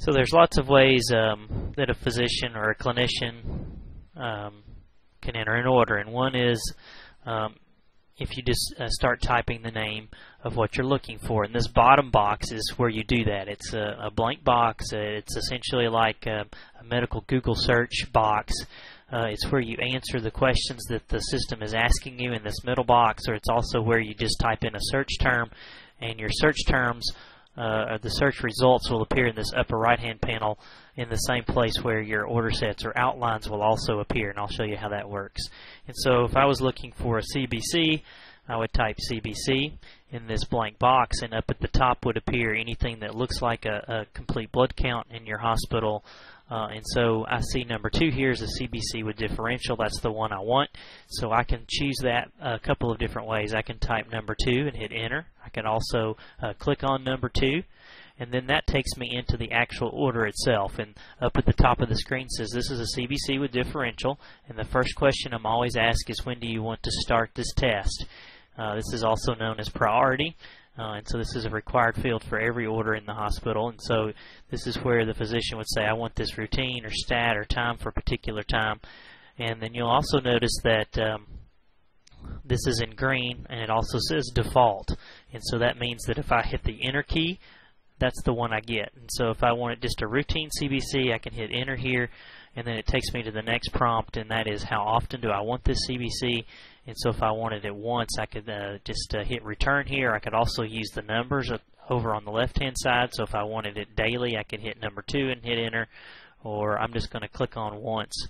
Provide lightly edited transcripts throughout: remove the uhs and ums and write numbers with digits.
So there's lots of ways that a physician or a clinician can enter an order, and one is if you just start typing the name of what you're looking for. And this bottom box is where you do that. It's a blank box. It's essentially like a medical Google search box. It's where you answer the questions that the system is asking you in this middle box, or it's also where you just type in a search term, and your search terms, the search results will appear in this upper right-hand panel in the same place where your order sets or outlines will also appear, and I'll show you how that works. And so if I was looking for a CBC, I would type CBC in this blank box, and up at the top would appear anything that looks like a complete blood count in your hospital. And so I see number 2 here is a CBC with differential. That's the one I want. So I can choose that a couple of different ways. I can type number 2 and hit enter. I can also click on number 2, and then that takes me into the actual order itself. And up at the top of the screen says this is a CBC with differential, and the first question I'm always asked is, when do you want to start this test? This is also known as priority. And so this is a required field for every order in the hospital, and so this is where the physician would say, I want this routine or stat or time for a particular time. And then you'll also notice that this is in green, and it also says default, and so that means that if I hit the enter key, that's the one I get. And so if I wanted just a routine CBC, I can hit enter here, and then it takes me to the next prompt, and that is, how often do I want this CBC? And so if I wanted it once, I could just hit return here. I could also use the numbers over on the left-hand side. So if I wanted it daily, I could hit number 2 and hit enter, or I'm just going to click on once.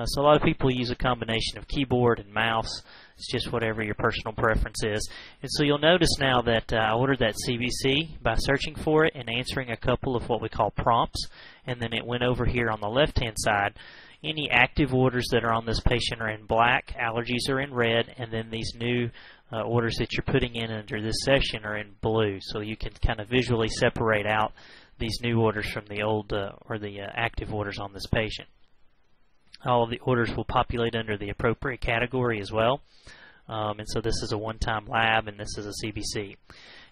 So a lot of people use a combination of keyboard and mouse. It's just whatever your personal preference is. And so you'll notice now that I ordered that CBC by searching for it and answering a couple of what we call prompts, and then it went over here on the left-hand side. Any active orders that are on this patient are in black, allergies are in red, and then these new orders that you're putting in under this session are in blue. So you can kind of visually separate out these new orders from the old or the active orders on this patient. All of the orders will populate under the appropriate category as well. And so this is a one-time lab, and this is a CBC.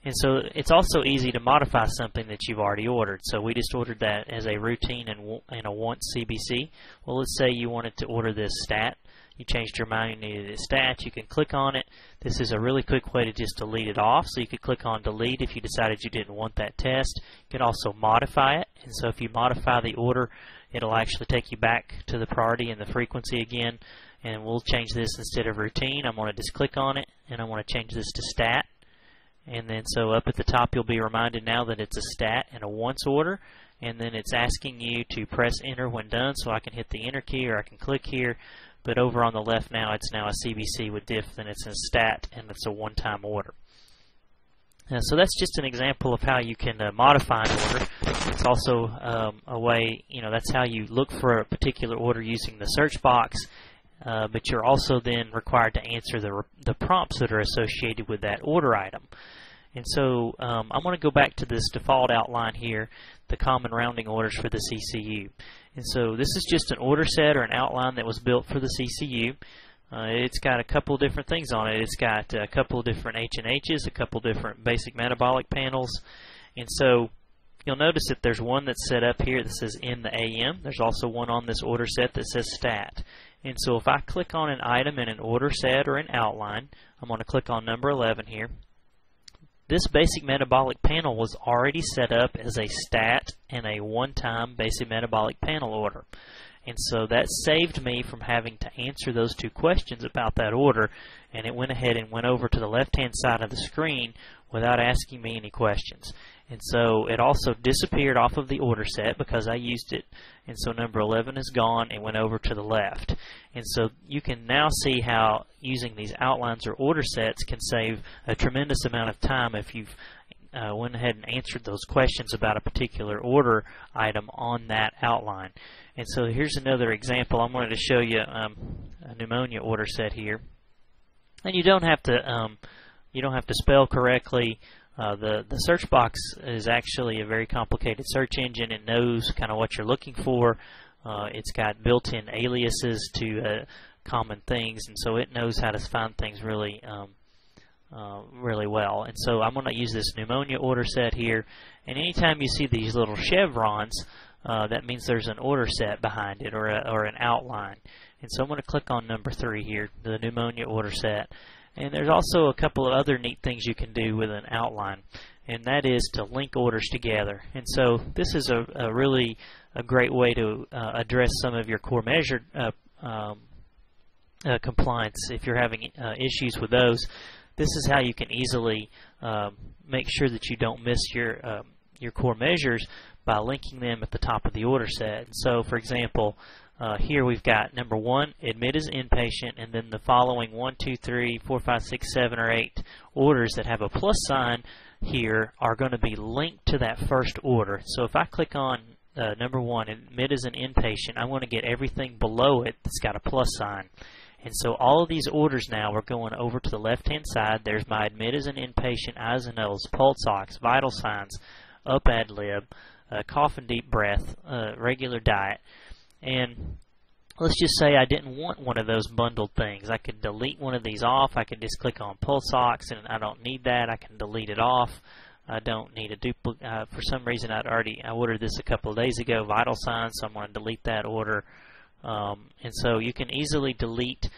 And so it's also easy to modify something that you've already ordered. So we just ordered that as a routine and a once CBC. Well, let's say you wanted to order this stat. You changed your mind, you needed a stat. You can click on it. This is a really quick way to just delete it off. So you could click on delete if you decided you didn't want that test. You can also modify it. And so if you modify the order, it'll actually take you back to the priority and the frequency again. And we'll change this instead of routine. I'm going to just click on it, and I want to change this to stat. And then so up at the top you'll be reminded now that it's a stat and a once order, and then it's asking you to press enter when done, so I can hit the enter key or I can click here. But over on the left now, it's now a CBC with diff, then it's a stat, and it's a one-time order. So that's just an example of how you can modify an order. It's also a way, that's how you look for a particular order using the search box. But you're also then required to answer the prompts that are associated with that order item. And so I'm going to go back to this default outline here, the common rounding orders for the CCU. And so this is just an order set or an outline that was built for the CCU. It's got a couple different things on it. It's got a couple of different H&Hs, a couple different basic metabolic panels. And so you'll notice that there's one that's set up here that says in the AM. There's also one on this order set that says stat. And so if I click on an item in an order set or an outline, I'm going to click on number 11 here. This basic metabolic panel was already set up as a stat and a one-time basic metabolic panel order. And so that saved me from having to answer those two questions about that order, and it went ahead and went over to the left-hand side of the screen without asking me any questions. And so it also disappeared off of the order set because I used it, and so number 11 is gone and went over to the left. And so you can now see how using these outlines or order sets can save a tremendous amount of time if you've went ahead and answered those questions about a particular order item on that outline. And so here's another example. I'm going to show you a pneumonia order set here. And you don't have to spell correctly. The search box is actually a very complicated search engine. It knows kind of what you're looking for. It's got built-in aliases to common things, and so it knows how to find things really really well. And so I'm going to use this pneumonia order set here, and anytime you see these little chevrons, that means there's an order set behind it, or an outline. And so I'm going to click on number 3 here, the pneumonia order set. And there's also a couple of other neat things you can do with an outline, and that is to link orders together. And so this is a really great way to address some of your core measure compliance. If you're having issues with those, this is how you can easily make sure that you don't miss your core measures by linking them at the top of the order set. So, for example, here we've got number 1, admit as inpatient, and then the following 1, 2, 3, 4, 5, 6, 7, or 8 orders that have a plus sign here are going to be linked to that first order. So if I click on number 1, admit as an inpatient, I want to get everything below it that's got a plus sign. And so all of these orders now are going over to the left-hand side. There's my admit as an inpatient, eyes and nose, pulse ox, vital signs, up ad lib, cough and deep breath, regular diet. And let's just say I didn't want one of those bundled things. I could delete one of these off. I could just click on pulse ox, and I don't need that. I can delete it off. I don't need a duplicate. For some reason, I ordered this a couple of days ago, vital signs, so I'm going to delete that order. And so you can easily delete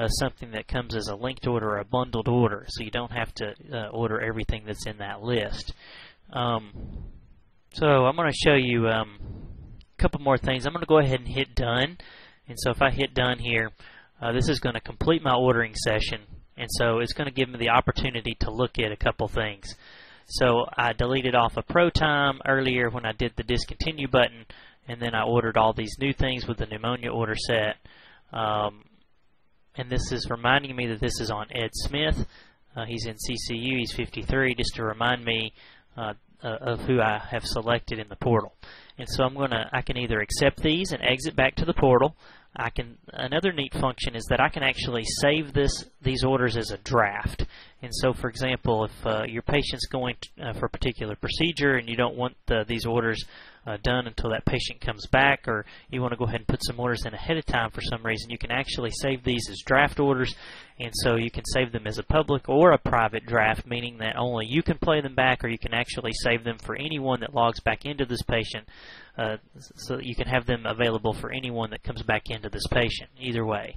something that comes as a linked order or a bundled order, so you don't have to order everything that's in that list. So I'm going to show you a couple more things. I'm going to go ahead and hit done. And so if I hit done here, this is going to complete my ordering session, and so it's going to give me the opportunity to look at a couple things. So I deleted off a pro time earlier when I did the discontinue button, and then I ordered all these new things with the pneumonia order set. And this is reminding me that this is on Ed Smith. He's in CCU, he's 53, just to remind me of who I have selected in the portal. And so I can either accept these and exit back to the portal. Another neat function is that I can actually save these orders as a draft. And so, for example, if your patient's going for a particular procedure and you don't want these orders done until that patient comes back, or you want to go ahead and put some orders in ahead of time for some reason, you can actually save these as draft orders. And so you can save them as a public or a private draft, meaning that only you can play them back, or you can actually save them for anyone that logs back into this patient, so that you can have them available for anyone that comes back into this patient. Either way.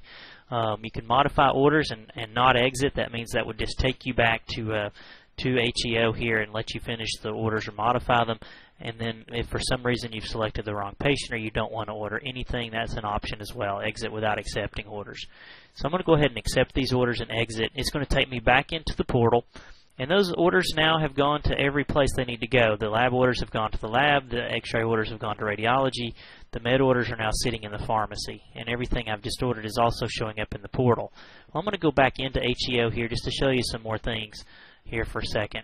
You can modify orders and not exit. That means that would just take you back to HEO here and let you finish the orders or modify them. And then if for some reason you've selected the wrong patient or you don't want to order anything, that's an option as well, exit without accepting orders. So I'm going to go ahead and accept these orders and exit. It's going to take me back into the portal. And those orders now have gone to every place they need to go. The lab orders have gone to the lab, the x-ray orders have gone to radiology, the med orders are now sitting in the pharmacy, and everything I've just ordered is also showing up in the portal. Well, I'm going to go back into HEO here just to show you some more things here for a second.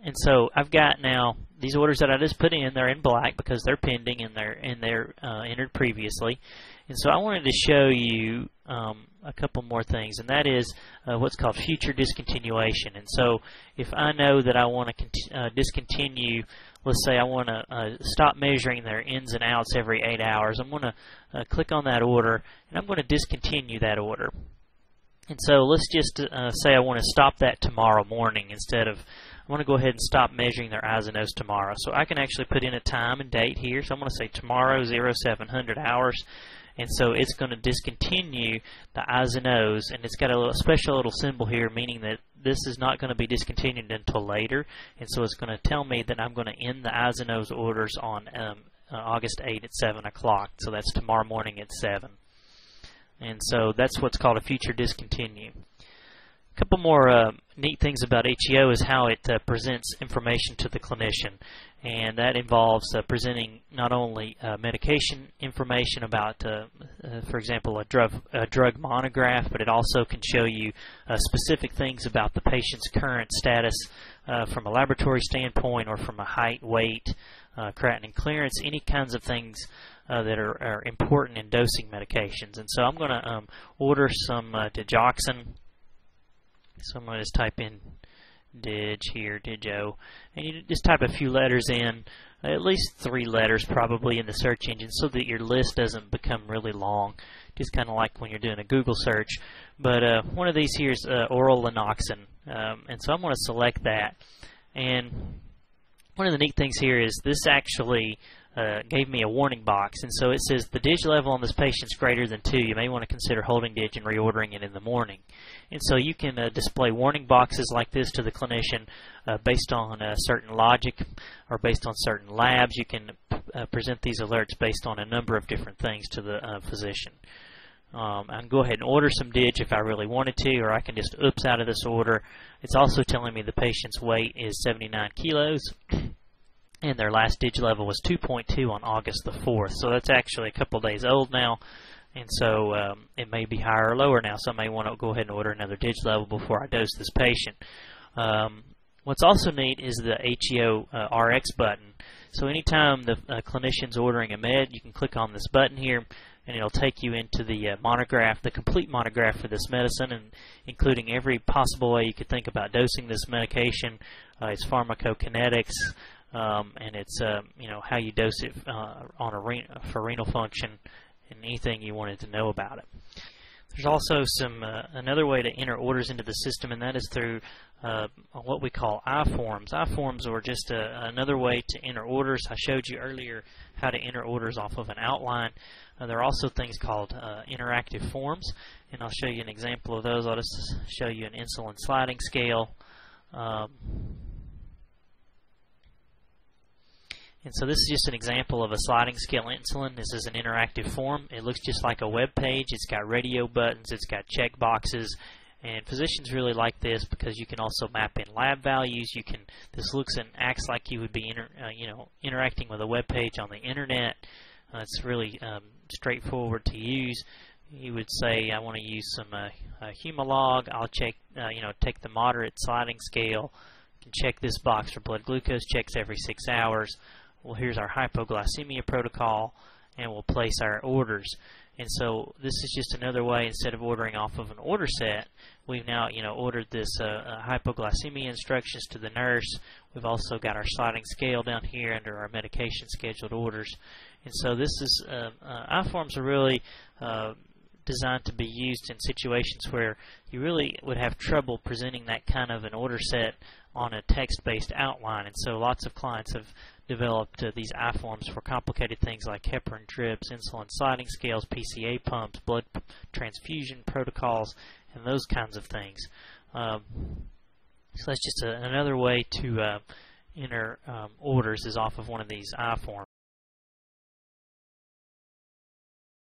And so I've got now these orders that I just put in, they're in black because they're pending and they're entered previously. And so I wanted to show you a couple more things, and that is what's called future discontinuation. And so if I know that I want to discontinue, let's say I want to stop measuring their ins and outs every 8 hours, I'm going to click on that order, and I'm going to discontinue that order. And so let's just say I want to stop that tomorrow morning instead of, I want to go ahead and stop measuring their eyes and nose tomorrow. So I can actually put in a time and date here. So I'm going to say tomorrow 0700 hours. And so it's going to discontinue the eyes and nose, and it's got a special little symbol here, meaning that this is not going to be discontinued until later. And so it's going to tell me that I'm going to end the eyes and nose orders on August 8 at 7 o'clock. So that's tomorrow morning at 7. And so that's what's called a future discontinue. A couple more neat things about HEO is how it presents information to the clinician, and that involves presenting not only medication information about, for example, a drug monograph, but it also can show you specific things about the patient's current status from a laboratory standpoint or from a height, weight, creatinine clearance, any kinds of things that are important in dosing medications. And so I'm going to order some digoxin. So I'm going to just type in dig here, digo, and you just type a few letters in at least 3 letters probably in the search engine so that your list doesn't become really long, just kind of like when you're doing a Google search. But one of these here is oral lanoxin, and so I'm going to select that. And one of the neat things here is this actually gave me a warning box, and so it says the dig level on this patient is greater than 2. You may want to consider holding dig and reordering it in the morning. And so you can display warning boxes like this to the clinician based on certain logic or based on certain labs. You can present these alerts based on a number of different things to the physician. I can go ahead and order some dig if I really wanted to, or I can just oops out of this order. It's also telling me the patient's weight is 79 kilos. And their last dig level was 2.2 on August the 4th. So that's actually a couple days old now. And so it may be higher or lower now. So I may want to go ahead and order another dig level before I dose this patient. What's also neat is the HEO-Rx button. So anytime the clinician's ordering a med, you can click on this button here, and it'll take you into the monograph, the complete monograph for this medicine, and including every possible way you could think about dosing this medication, its pharmacokinetics, and it's how you dose it for renal function, and anything you wanted to know about it. There's also another way to enter orders into the system, and that is through what we call IFORMS. IFORMS are just another way to enter orders. I showed you earlier how to enter orders off of an outline. There are also things called interactive forms, and I'll show you an example of those. I'll just show you an insulin sliding scale. And so this is just an example of a sliding scale insulin. This is an interactive form. It looks just like a web page. It's got radio buttons. It's got check boxes. And physicians really like this because you can also map in lab values. This looks and acts like you would be interacting with a web page on the internet. It's really straightforward to use. You would say, I want to use some Humalog. I'll check, take the moderate sliding scale. You can check this box for blood glucose checks every 6 hours. Well, here's our hypoglycemia protocol, and we'll place our orders. And so this is just another way, instead of ordering off of an order set, we've now ordered this hypoglycemia instructions to the nurse. We've also got our sliding scale down here under our medication scheduled orders. And so this is IFORMS are really designed to be used in situations where you really would have trouble presenting that kind of an order set on a text-based outline. And so lots of clients have developed these IFORMS for complicated things like heparin drips, insulin sliding scales, PCA pumps, blood transfusion protocols, and those kinds of things. So that's just another way to enter orders is off of one of these IFORMs.